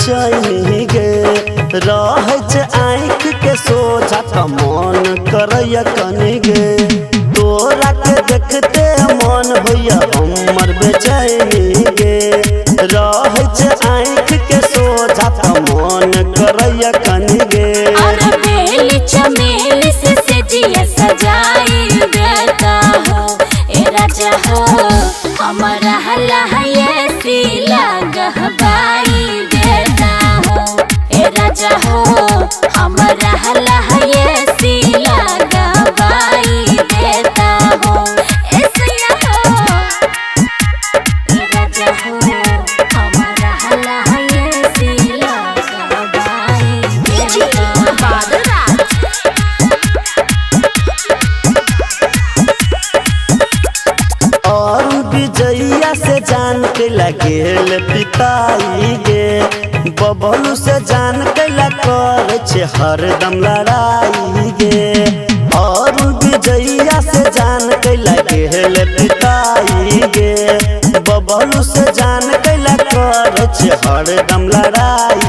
बेचैनी गे रह आँख के सोझा त मन करैया कनी गे तोरा के देखते मन होइया हमर बेचैनी गे रह आँख के सोझा त मन करैया कनी गे चमेली से जिया सजाई देता हो ए राजा हो हमारा हल्ला है सीला गहबाई देता हो ए राजा हो हमारा हल्ला है सीला गहबाई देता हो ऐसा हो ए राजा हो हमारा हल्ला है सीला गहबाई देता हो। और विजैया से जान के लगेल पिताई गे बबलू से जान के कर छे हरदम लड़ाई गे और विजैया से जान के लगेल पिताई गे बबलू से जान के कर छे हरदम लड़ाई